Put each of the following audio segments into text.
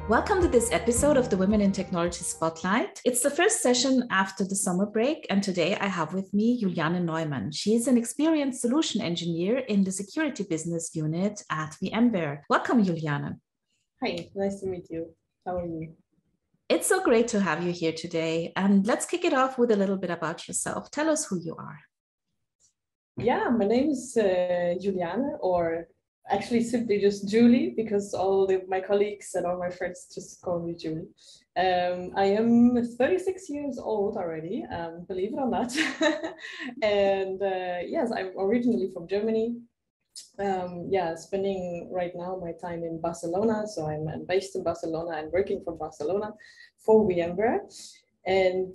Welcome to this episode of the Women in Technology Spotlight. It's the first session after the summer break, and today I have with me Juliane Neumann. She is an experienced solution engineer in the security business unit at VMware. Welcome, Juliane. Hi, nice to meet you. How are you? It's so great to have you here today. And let's kick it off with a little bit about yourself. Tell us who you are. Yeah, my name is Juliane, or actually simply just Julie, because my colleagues and all my friends just call me Julie. I am 36 years old already, believe it or not. And yes, I'm originally from Germany. Spending right now my time in Barcelona. So I'm based in Barcelona and working from Barcelona for VMware. And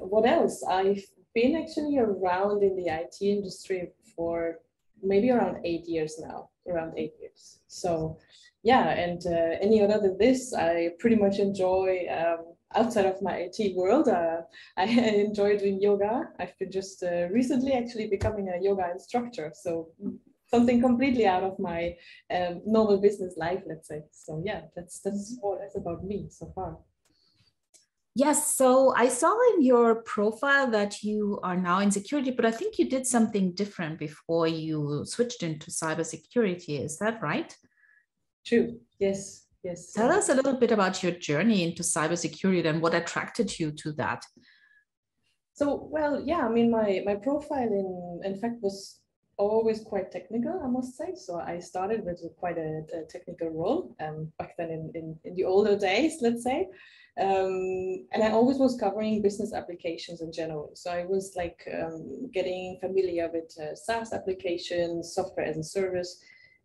what else? I've been actually around in the IT industry for maybe around 8 years now, around 8 years. So yeah, and any other than this, I pretty much enjoy outside of my IT world. I enjoy doing yoga. I've been just recently actually becoming a yoga instructor. So something completely out of my normal business life, let's say. So yeah, that's all that's about me so far. Yes, so I saw in your profile that you are now in security, but I think you did something different before you switched into cybersecurity. Is that right? True. Yes. Yes. Tell us a little bit about your journey into cybersecurity and what attracted you to that. So, well, yeah, I mean, my profile in fact was always quite technical, I must say. So I started with quite a technical role back then in the older days, let's say. And I always was covering business applications in general. So I was like getting familiar with SaaS applications, software as a service,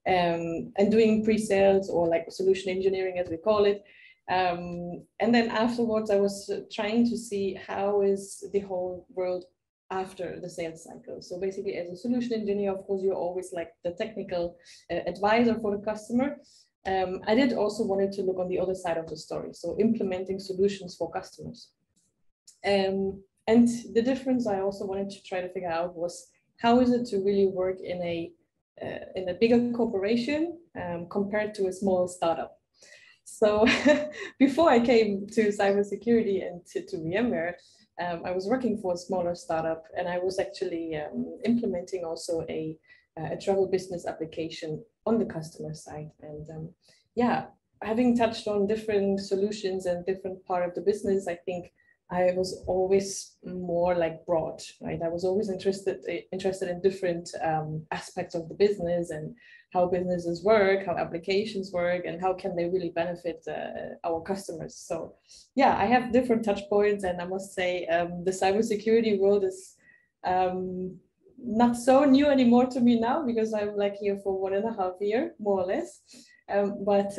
and doing pre-sales or like solution engineering, as we call it. And then afterwards, I was trying to see how is the whole world after the sales cycle. So basically, as a solution engineer, of course, you're always like the technical advisor for the customer. I did also wanted to look on the other side of the story, so implementing solutions for customers. And the difference I also wanted to try to figure out was how is it to really work in a bigger corporation compared to a small startup. So before I came to cybersecurity and to VMware, I was working for a smaller startup, and I was actually implementing also a travel business application on the customer side. And having touched on different solutions and different part of the business, I think I was always more like broad, right? I was always interested in different aspects of the business and how businesses work, how applications work, and how can they really benefit our customers. So yeah, I have different touch points, and I must say the cybersecurity world is not so new anymore to me now, because I'm like here for 1.5 years, more or less. But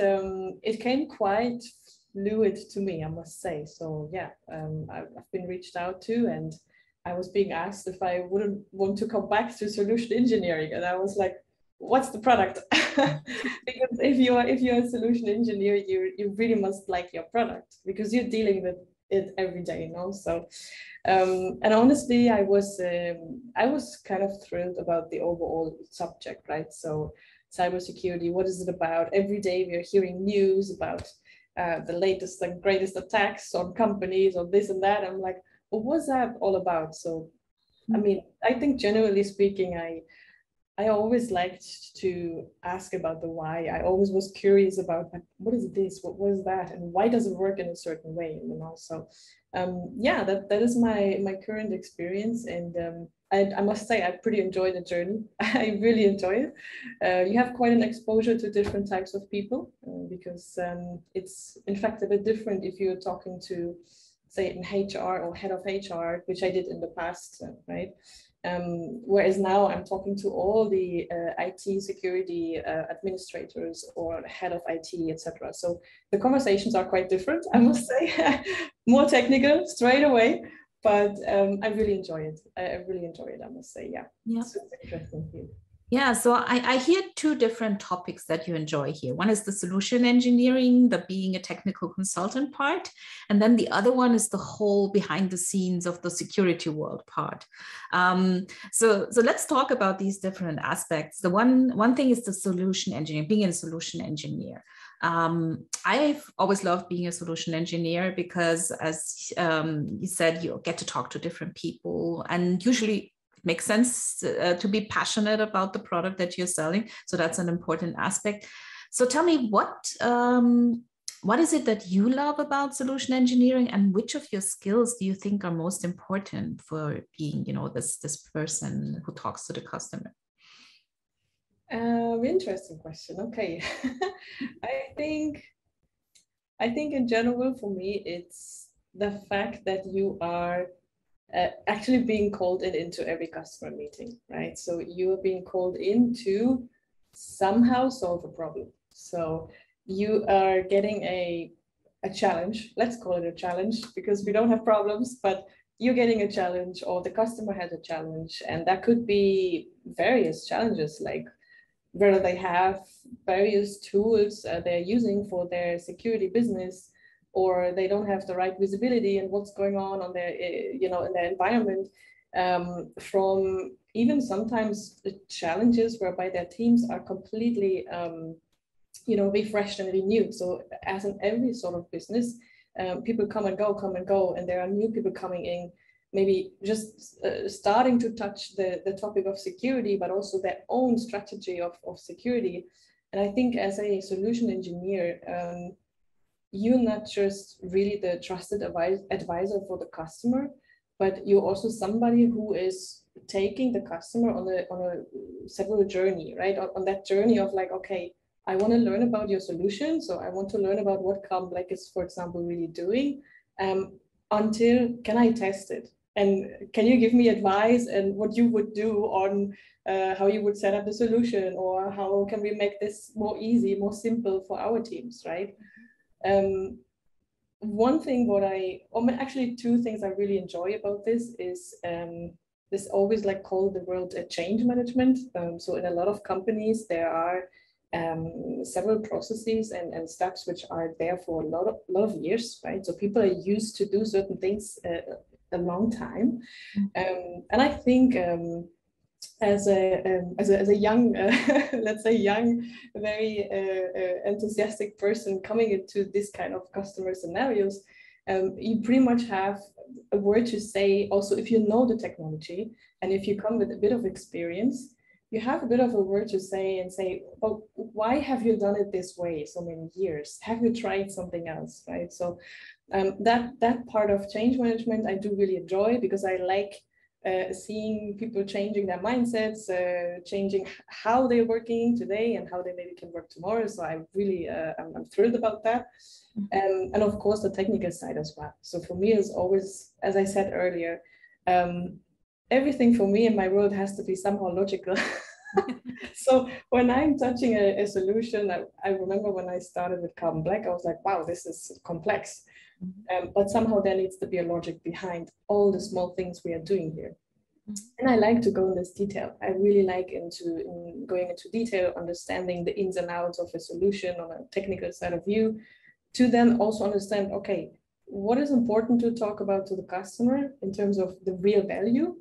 it came quite fluid to me, I must say. So yeah, I've been reached out to, and I was being asked if I wouldn't want to come back to solution engineering, and I was like, what's the product? Because if you're a solution engineer, you really must like your product, because you're dealing with it every day, you know. So and honestly, I was kind of thrilled about the overall subject, right? So cybersecurity, what is it about? Every day we are hearing news about the latest and greatest attacks on companies or this and that. I'm like, well, what's that all about? So I mean, I think generally speaking, I always liked to ask about the why. I always was curious about, like, what is this? What is that? And why does it work in a certain way? You know, so yeah, that is my current experience. And I must say, I pretty enjoy the journey. I really enjoy it. You have quite an exposure to different types of people because it's in fact a bit different if you're talking to, say, an HR or head of HR, which I did in the past, right? Whereas now I'm talking to all the IT security administrators or head of IT, etc. So the conversations are quite different, I must say. More technical straight away, but I really enjoy it. I really enjoy it, I must say. Yeah. It's super interesting here. Yeah, so I hear two different topics that you enjoy here. One is the solution engineering, the being a technical consultant part. And then the other one is the whole behind the scenes of the security world part. So let's talk about these different aspects. The one thing is the solution engineer, being a solution engineer. I've always loved being a solution engineer because, as you said, you get to talk to different people, and usually it makes sense to be passionate about the product that you're selling. So that's an important aspect. So tell me, what is it that you love about solution engineering, and which of your skills do you think are most important for being, this person who talks to the customer? Interesting question. Okay. I think in general for me, it's the fact that you are actually being called into every customer meeting, right? So you are being called in to somehow solve a problem. So you are getting a challenge. Let's call it a challenge because we don't have problems, but you're getting a challenge, or the customer has a challenge, and that could be various challenges, like whether they have various tools they're using for their security business, or they don't have the right visibility and what's going on their, in their environment. From even sometimes challenges whereby their teams are completely, refreshed and renewed. So as in every sort of business, people come and go, and there are new people coming in, maybe just starting to touch the topic of security, but also their own strategy of security. And I think as a solution engineer, you're not just really the trusted advisor for the customer, but you're also somebody who is taking the customer on a several journey, right? On that journey of like, okay, I want to learn about your solution. So I want to learn about what Calm is, for example, really doing, until can I test it? And can you give me advice and what you would do on how you would set up the solution, or how can we make this more easy, more simple for our teams, right? One thing actually two things I really enjoy about this is this always like called the world change management. So in a lot of companies, there are several processes and steps which are there for a lot of years, right? So people are used to do certain things a long time, and I think as a young, let's say young, very enthusiastic person coming into this kind of customer scenarios, you pretty much have a word to say. Also, if you know the technology and if you come with a bit of experience, you have a bit of a word to say and say, oh, why have you done it this way so many years? Have you tried something else, right? So that part of change management I do really enjoy, because I like seeing people changing their mindsets, changing how they're working today and how they maybe can work tomorrow. So I really, I'm thrilled about that. And of course, the technical side as well. So for me, it's always, as I said earlier, everything for me in my world has to be somehow logical. So when I'm touching a solution, I remember when I started with Carbon Black, I was like, wow, this is complex. But somehow there needs to be a logic behind all the small things we are doing here. And I like to go in this detail. I really like going into detail, understanding the ins and outs of a solution on a technical side of view, to then also understand, okay, what is important to talk about to the customer in terms of the real value,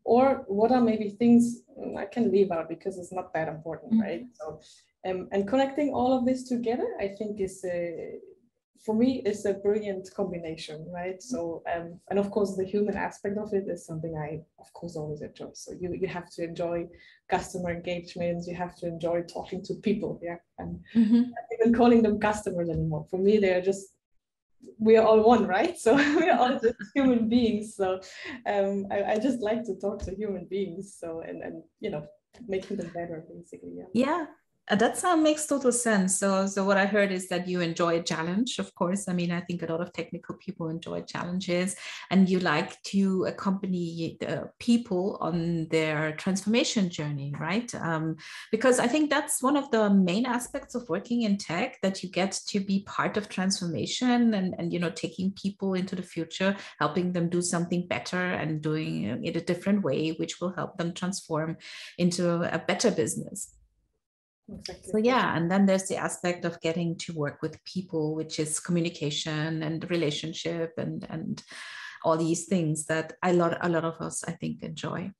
or what are maybe things I can leave out because it's not that important, right? So, and connecting all of this together, I think is for me, it's a brilliant combination, right? So, and of course, the human aspect of it is something I, of course, always enjoy. So you have to enjoy customer engagements, you have to enjoy talking to people, yeah? And not even calling them customers anymore. For me, they're just, we are all one, right? So we are all just human beings. So I just like to talk to human beings. So, and making them better, basically, yeah. Yeah. That makes total sense. So what I heard is that you enjoy a challenge, of course. I mean, I think a lot of technical people enjoy challenges, and you like to accompany the people on their transformation journey, right? Because I think that's one of the main aspects of working in tech, that you get to be part of transformation and taking people into the future, helping them do something better and doing it a different way, which will help them transform into a better business. Exactly. So yeah, and then there's the aspect of getting to work with people, which is communication and relationship and all these things that a lot of us, I think, enjoy.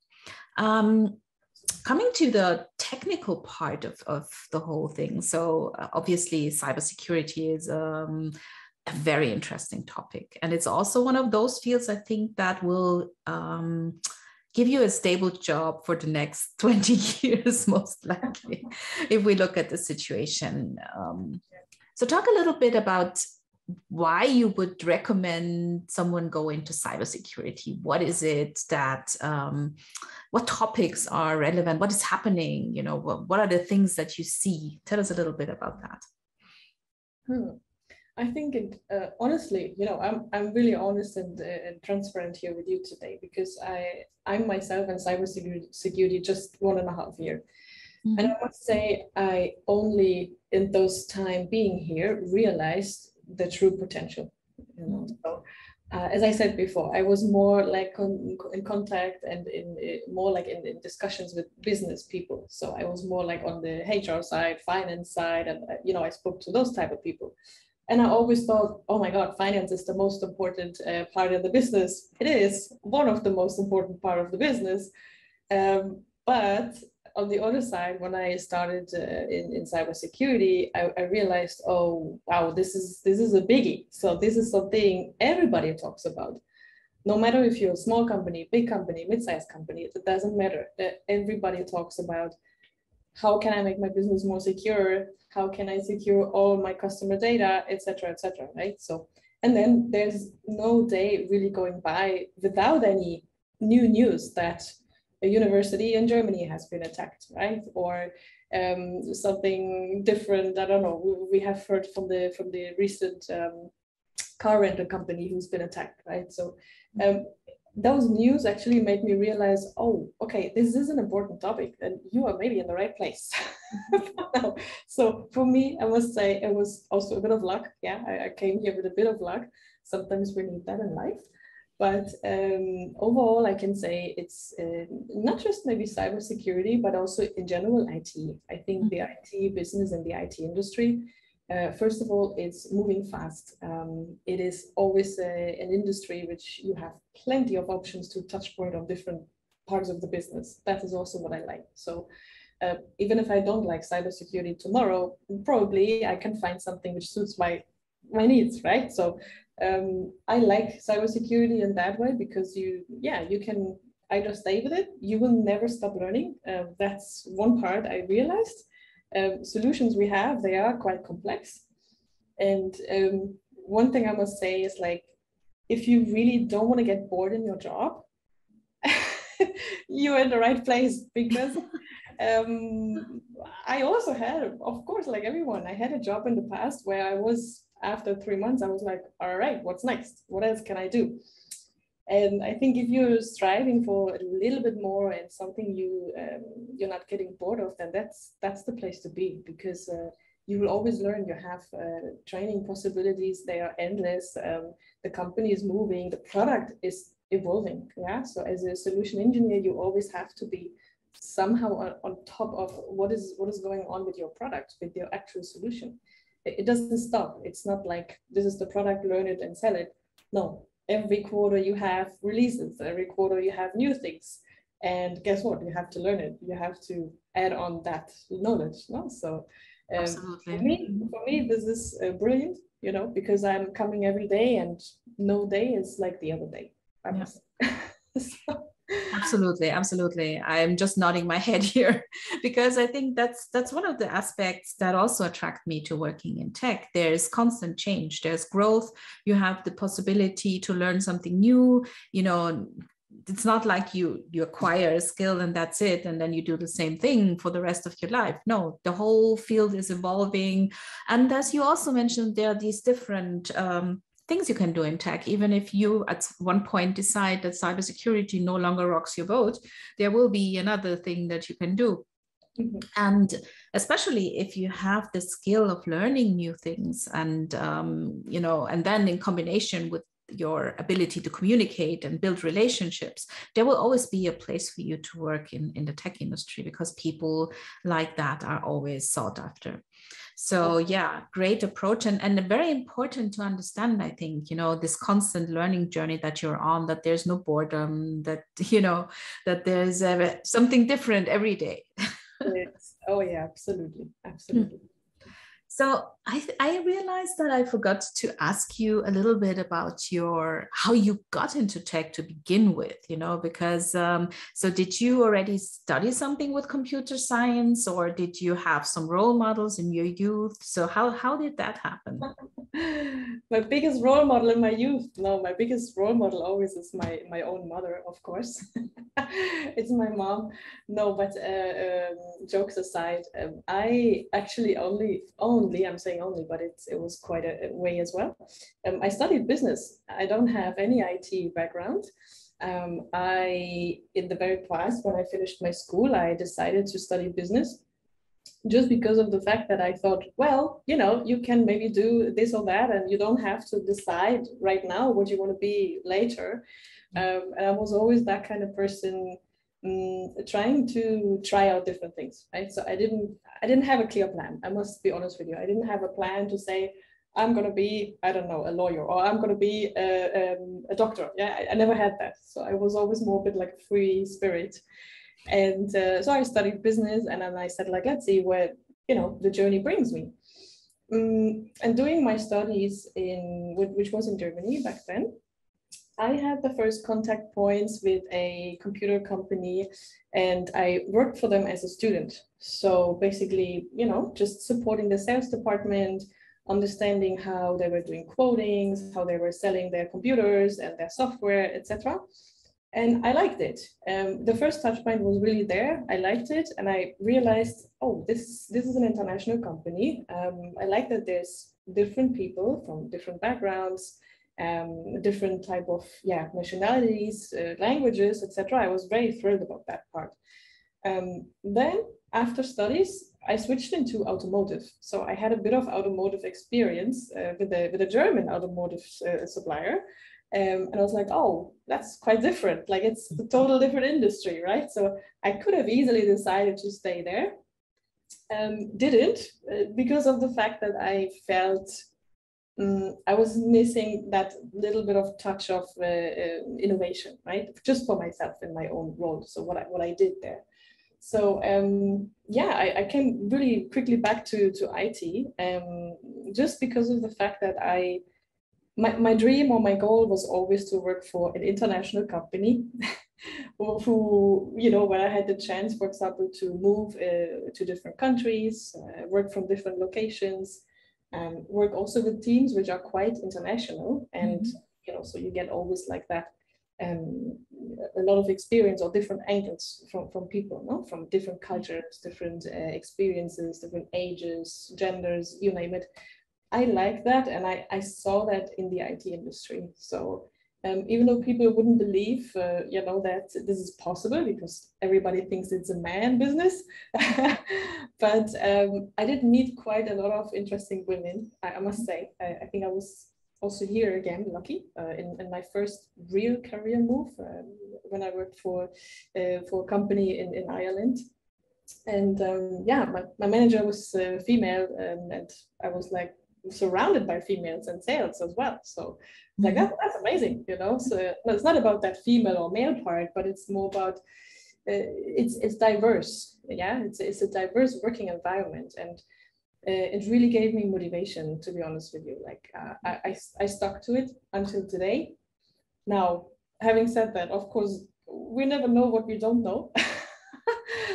coming to the technical part of the whole thing. So obviously cybersecurity is a very interesting topic. And it's also one of those fields, I think, that will give you a stable job for the next 20 years, most likely, if we look at the situation. So talk a little bit about why you would recommend someone go into cybersecurity. What is it that, what topics are relevant? What is happening? You know, what are the things that you see? Tell us a little bit about that. I think honestly, you know, I'm really honest and transparent here with you today, because I'm myself in cybersecurity just 1.5 years. Mm-hmm. And I must say, I only in those time being here realized the true potential. You know, so as I said before, I was more like in contact and more like in discussions with business people. So I was more like on the HR side, finance side, and you know, I spoke to those type of people. And I always thought, oh my God, finance is the most important part of the business. It is one of the most important part of the business. But on the other side, when I started in cybersecurity, I realized, oh, wow, this is a biggie. So this is something everybody talks about. No matter if you're a small company, big company, mid-sized company, it doesn't matter. Everybody talks about how can I make my business more secure? How can I secure all my customer data, et cetera, right? So, and then there's no day really going by without any new news that a university in Germany has been attacked, right? Or something different. I don't know. We have heard from the recent car rental company who's been attacked, right? So those news actually made me realize, oh, okay, this is an important topic, and you are maybe in the right place. So for me, I must say it was also a bit of luck. Yeah, I came here with a bit of luck. Sometimes we need that in life. But overall, I can say it's not just maybe cybersecurity, but also in general IT. I think the IT business and the IT industry, first of all, it's moving fast. It is always an industry which you have plenty of options to touch point on different parts of the business. That is also what I like. So even if I don't like cybersecurity tomorrow, probably I can find something which suits my needs, right? So I like cybersecurity in that way, because you can either stay with it, you will never stop learning. That's one part I realized. Solutions we have, they are quite complex. And one thing I must say is, like, if you really don't want to get bored in your job, you're in the right place, because I also had, of course, like everyone, I had a job in the past where I was, after 3 months, I was like, all right, what's next? What else can I do? And I think if you're striving for a little bit more and something you're not getting bored of, then that's the place to be, because you will always learn. You have training possibilities; they are endless. The company is moving, the product is evolving. Yeah, so as a solution engineer, you always have to be somehow on top of what is going on with your product, with your actual solution. It doesn't stop. It's not like this is the product, learn it and sell it. No. Every quarter you have releases, every quarter you have new things. And guess what? You have to learn it. You have to add on that knowledge. No? So absolutely. For me, this is brilliant, you know, because I'm coming every day and no day is like the other day. So. Absolutely. I'm just nodding my head here, because I think that's one of the aspects that also attract me to working in tech. There's constant change, there's growth, you have the possibility to learn something new. You know, it's not like you acquire a skill and that's it, and then you do the same thing for the rest of your life. No, the whole field is evolving. And as you also mentioned, there are these different things you can do in tech. Even if you at one point decide that cybersecurity no longer rocks your boat, there will be another thing that you can do. Mm-hmm. And especially if you have the skill of learning new things, and you know, and then in combination with your ability to communicate and build relationships, there will always be a place for you to work in the tech industry, because people like that are always sought after. So yeah, great approach, and very important to understand, I think, this constant learning journey that you're on, that there's no boredom, that, that there's something different every day. Oh yeah, absolutely. Absolutely. So I realized that I forgot to ask you a little bit about how you got into tech to begin with, because so did you already study something with computer science, or did you have some role models in your youth? So how did that happen? My biggest role model in my youth? No, my biggest role model always is my own mother, of course. It's my mom. No, but jokes aside, I actually only, I'm saying only, but it was quite a way as well. I studied business. I don't have any IT background. In the very past, when I finished my school, I decided to study business, just because of the fact that I thought, well, you can maybe do this or that, and you don't have to decide right now what you want to be later. And I was always that kind of person, trying to try out different things, right? So I didn't have a clear plan. I must be honest with you. I didn't have a plan to say, I'm going to be, I don't know, a lawyer, or I'm going to be a doctor. Yeah, I never had that. So I was always more a bit like a free spirit. And so I studied business, and then I said, like, let's see where, the journey brings me. And doing my studies which was in Germany back then, I had the first contact points with a computer company, and I worked for them as a student. So basically, just supporting the sales department, understanding how they were doing quotings, how they were selling their computers and their software, etc. And I liked it. The first touch point was really there. I liked it, and I realized, oh, this is an international company. I like that there's different people from different backgrounds, different type of nationalities, languages, etc. I was very thrilled about that part. Then after studies, I switched into automotive. So I had a bit of automotive experience with a German automotive supplier. And I was like, oh, that's quite different. Like, it's a total different industry, right? So I could have easily decided to stay there. Didn't, because of the fact that I felt I was missing that little bit of touch of innovation, right? Just for myself in my own role. So what I did there. So I came really quickly back to IT, just because of the fact that my dream or my goal was always to work for an international company who, when I had the chance, for example, to move to different countries, work from different locations, work also with teams which are quite international. And, so you get always like that, a lot of experience or different angles from people, no? From different cultures, different experiences, different ages, genders, you name it. I like that, and I saw that in the IT industry. So even though people wouldn't believe, that this is possible, because everybody thinks it's a man business, but I did meet quite a lot of interesting women, I must say. I think I was also here again lucky in my first real career move when I worked for a company in Ireland. And my manager was female, and I was like surrounded by females in sales as well. So like that's amazing, So it's not about that female or male part, but it's more about it's diverse. Yeah, it's a diverse working environment, and it really gave me motivation, to be honest with you. Like I stuck to it until today. Now, having said that, of course, we never know what we don't know.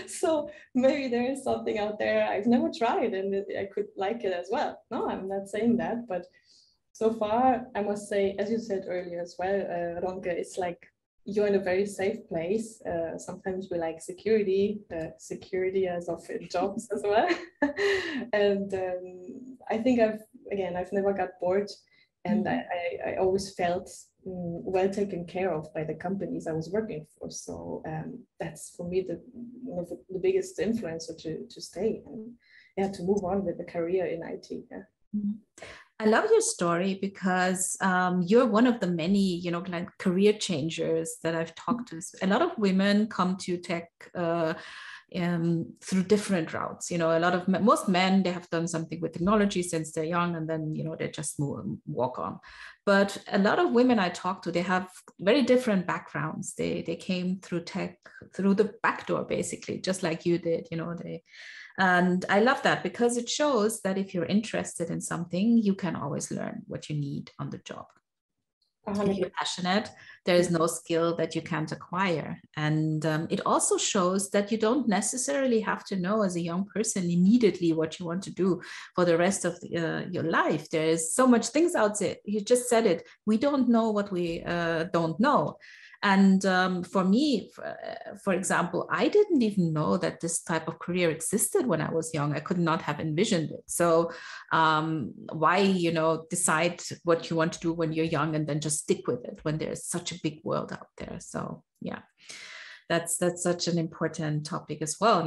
So maybe there is something out there I've never tried and I could like it as well. No, I'm not saying that, but so far, I must say, as you said earlier as well, Ronke, it's like you're in a very safe place. Sometimes we like security as of jobs as well. And I think I've never got bored, and I always felt well taken care of by the companies I was working for. So that's for me one of the biggest influencer to stay and to move on with the career in IT. Yeah. I love your story because you're one of the many, like career changers that I've talked to. A lot of women come to tech through different routes. Most men, they have done something with technology since they're young, and then they just walk on. But a lot of women I talk to, they have very different backgrounds. They came through tech through the back door, basically, just like you did. And I love that because it shows that if you're interested in something, you can always learn what you need on the job. If you're passionate, there is no skill that you can't acquire. And it also shows that you don't necessarily have to know as a young person immediately what you want to do for the rest of your life. There is so much things out there. You just said it. We don't know what we don't know. And for me, for example, I didn't even know that this type of career existed when I was young. I could not have envisioned it. So why, decide what you want to do when you're young and then just stick with it when there's such a big world out there? So yeah, that's such an important topic as well,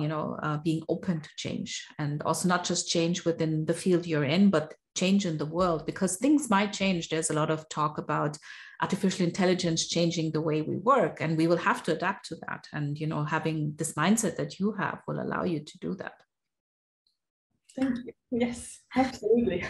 being open to change, and also not just change within the field you're in, but change in the world, because things might change. There's a lot of talk about artificial intelligence changing the way we work, and we will have to adapt to that. And, having this mindset that you have will allow you to do that. Thank you. Yes, absolutely.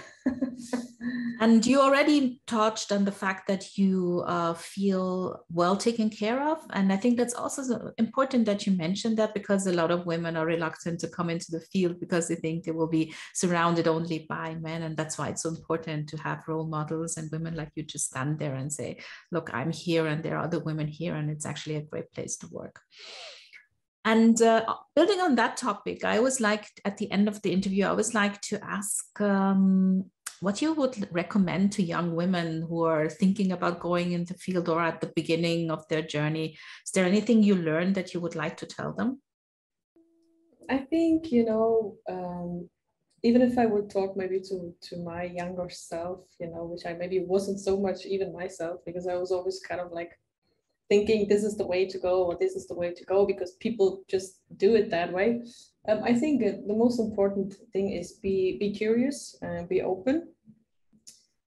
And you already touched on the fact that you feel well taken care of. And I think that's also important that you mentioned that, because a lot of women are reluctant to come into the field because they think they will be surrounded only by men. And that's why it's so important to have role models and women like you to stand there and say, look, I'm here and there are other women here, and it's actually a great place to work. And building on that topic, I always like, at the end of the interview, I always like to ask what you would recommend to young women who are thinking about going into the field or at the beginning of their journey. Is there anything you learned that you would like to tell them? I think, even if I would talk maybe to my younger self, which I maybe wasn't so much even myself, because I was always kind of like thinking this is the way to go, or this is the way to go, because people just do it that way. I think the most important thing is be curious and be open,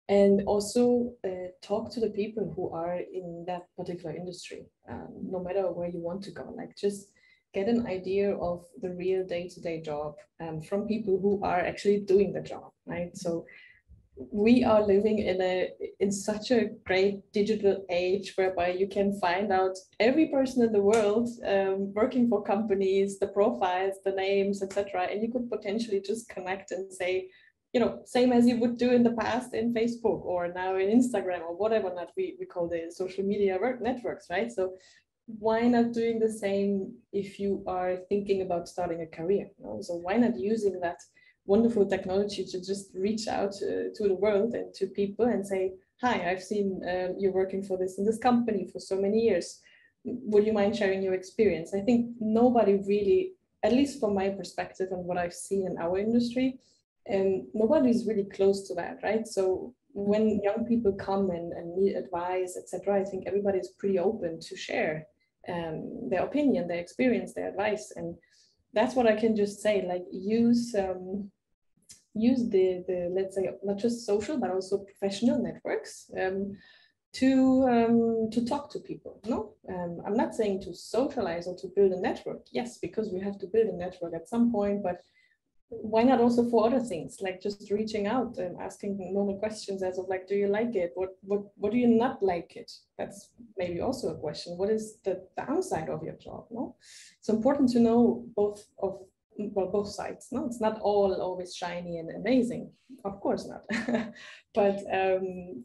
and also talk to the people who are in that particular industry, no matter where you want to go. Like, just get an idea of the real day-to-day job from people who are actually doing the job, right? So we are living in such a great digital age whereby you can find out every person in the world working for companies, the profiles, the names, etc. And you could potentially just connect and say, same as you would do in the past in Facebook or now in Instagram or whatever that we call the social media networks, right? So why not doing the same if you are thinking about starting a career? So why not using that wonderful technology to just reach out to the world and to people and say, hi, I've seen you're working for this in this company for so many years. Would you mind sharing your experience? I think nobody really, at least from my perspective and what I've seen in our industry, nobody's really close to that, right? So when young people come and need advice, etc., I think everybody's pretty open to share their opinion, their experience, their advice. And that's what I can just say, like, use the let's say, not just social but also professional networks to talk to people. I'm not saying to socialize or to build a network, yes, because we have to build a network at some point, but why not also for other things, like just reaching out and asking normal questions as of like, do you like it? What do you not like it? That's maybe also a question. What is the downside of your job? It's important to know both sides. It's not all always shiny and amazing, of course not. But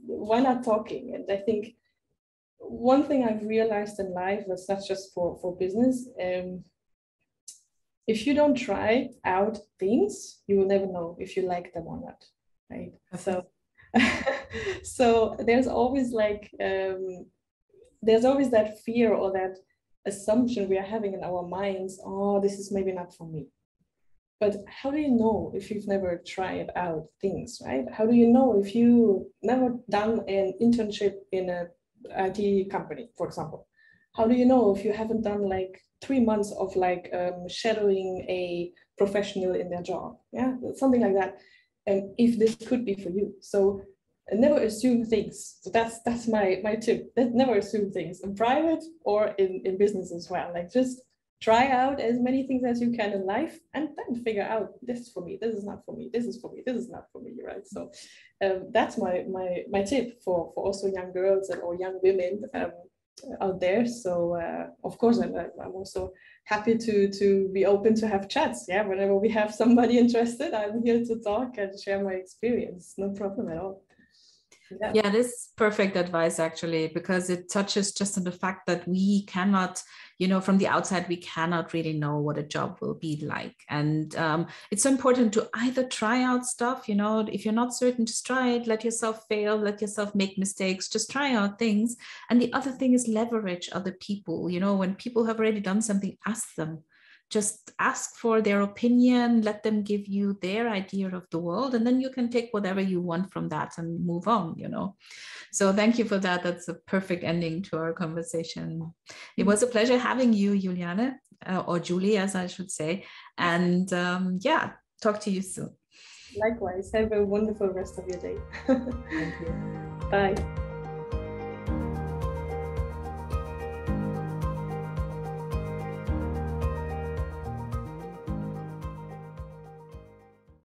why not talking? And I think one thing I've realized in life, that's not just for business, if you don't try out things, you will never know if you like them or not, right? So so there's always like there's always that fear or that assumption we are having in our minds, oh, this is maybe not for me. But how do you know if you've never tried out things, right? How do you know if you never done an internship in a IT company, for example? How do you know if you haven't done like 3 months of like shadowing a professional in their job? Yeah, something like that. if this could be for you. So never assume things. So that's my tip. Never assume things in private or in business as well. Like just try out as many things as you can in life, and then figure out, this is for me, this is not for me, this is for me, this is not for me, right? So that's my tip for also young girls or young women out there. So of course I'm also happy to be open to have chats. Yeah, whenever we have somebody interested, I'm here to talk and share my experience. No problem at all. Yeah, this is perfect advice, actually, because it touches just on the fact that we cannot, from the outside, we cannot really know what a job will be like. And it's so important to either try out stuff, if you're not certain, just try it, let yourself fail, let yourself make mistakes, just try out things. And the other thing is leverage other people. When people have already done something, ask them. Just ask for their opinion, let them give you their idea of the world, and then you can take whatever you want from that and move on, So thank you for that. That's a perfect ending to our conversation. It was a pleasure having you, Juliane, or Julie, as I should say. And talk to you soon. Likewise. Have a wonderful rest of your day. Thank you. Bye.